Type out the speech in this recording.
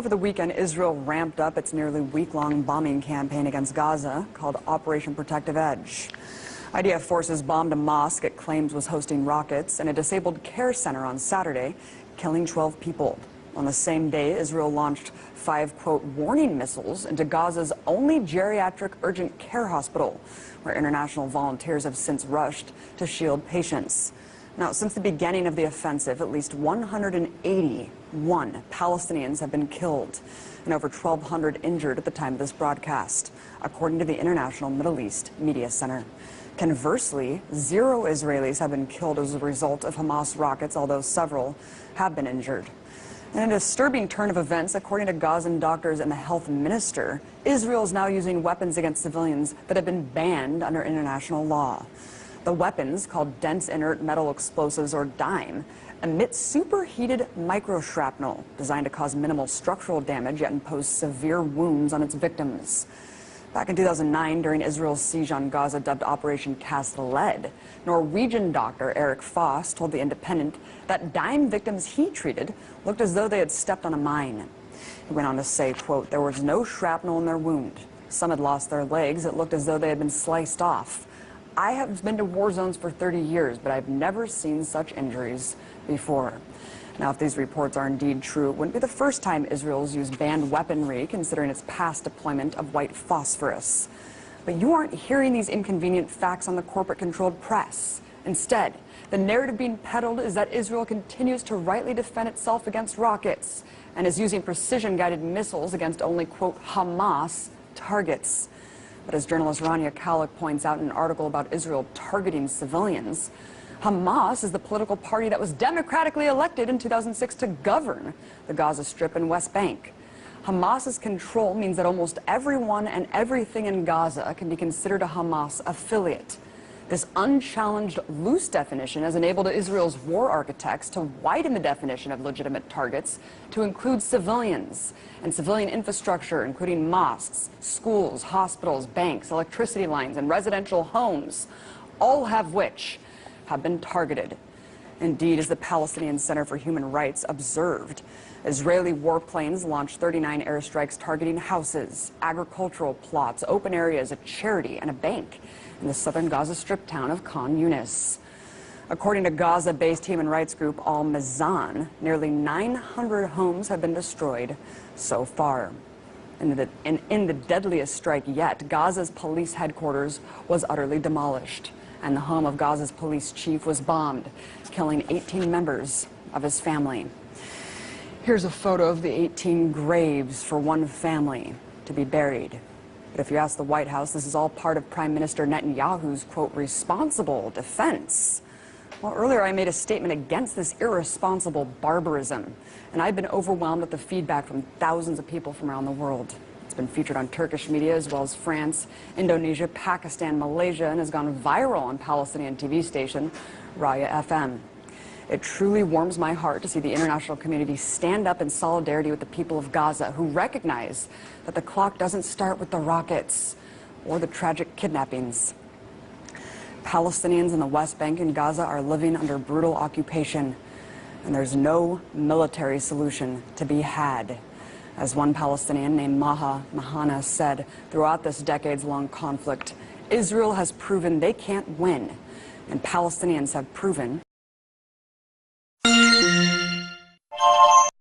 Over the weekend, Israel ramped up its nearly week-long bombing campaign against Gaza called Operation Protective Edge. IDF forces bombed a mosque it claims was hosting rockets and a disabled care center on Saturday, killing 12 people. On the same day, Israel launched 5, quote, warning missiles into Gaza's only geriatric urgent care hospital, where international volunteers have since rushed to shield patients. Now, since the beginning of the offensive, at least 181 Palestinians have been killed and over 1,200 injured at the time of this broadcast, according to the International Middle East Media Center. Conversely, 0 Israelis have been killed as a result of Hamas rockets, although several have been injured. In a disturbing turn of events, according to Gazan doctors and the health minister, Israel is now using weapons against civilians that have been banned under international law. The weapons, called dense inert metal explosives or DIME, emit superheated microshrapnel designed to cause minimal structural damage yet impose severe wounds on its victims. Back in 2009, during Israel's siege on Gaza dubbed Operation Cast Lead, Norwegian doctor Erik Foss told The Independent that DIME victims he treated looked as though they had stepped on a mine. He went on to say, quote, there was no shrapnel in their wound. Some had lost their legs. It looked as though they had been sliced off. I have been to war zones for 30 years, but I've never seen such injuries before. Now, if these reports are indeed true, it wouldn't be the first time Israel's used banned weaponry, considering its past deployment of white phosphorus. But you aren't hearing these inconvenient facts on the corporate-controlled press. Instead, the narrative being peddled is that Israel continues to rightly defend itself against rockets and is using precision-guided missiles against only, quote, Hamas targets. But as journalist Rania Khalek points out in an article about Israel targeting civilians, Hamas is the political party that was democratically elected in 2006 to govern the Gaza Strip and West Bank. Hamas's control means that almost everyone and everything in Gaza can be considered a Hamas affiliate. This unchallenged loose definition has enabled Israel's war architects to widen the definition of legitimate targets to include civilians and civilian infrastructure, including mosques, schools, hospitals, banks, electricity lines, and residential homes, all have which have been targeted. Indeed, as the Palestinian Center for Human Rights observed, Israeli warplanes launched 39 airstrikes targeting houses, agricultural plots, open areas, a charity, and a bank in the southern Gaza Strip town of Khan Yunis. According to Gaza-based human rights group Al-Mizan, nearly 900 homes have been destroyed so far. In the deadliest strike yet, Gaza's police headquarters was utterly demolished, and the home of Gaza's police chief was bombed, killing 18 members of his family. Here's a photo of the 18 graves for one family to be buried. But if you ask the White House, this is all part of Prime Minister Netanyahu's, quote, responsible defense. Well, earlier I made a statement against this irresponsible barbarism, and I've been overwhelmed with the feedback from thousands of people from around the world. It's been featured on Turkish media as well as France, Indonesia, Pakistan, Malaysia, and has gone viral on Palestinian TV station Raya FM. It truly warms my heart to see the international community stand up in solidarity with the people of Gaza, who recognize that the clock doesn't start with the rockets or the tragic kidnappings. Palestinians in the West Bank and Gaza are living under brutal occupation, and there's no military solution to be had. As one Palestinian named Maha Mahana said, throughout this decades-long conflict, Israel has proven they can't win, and Palestinians have proven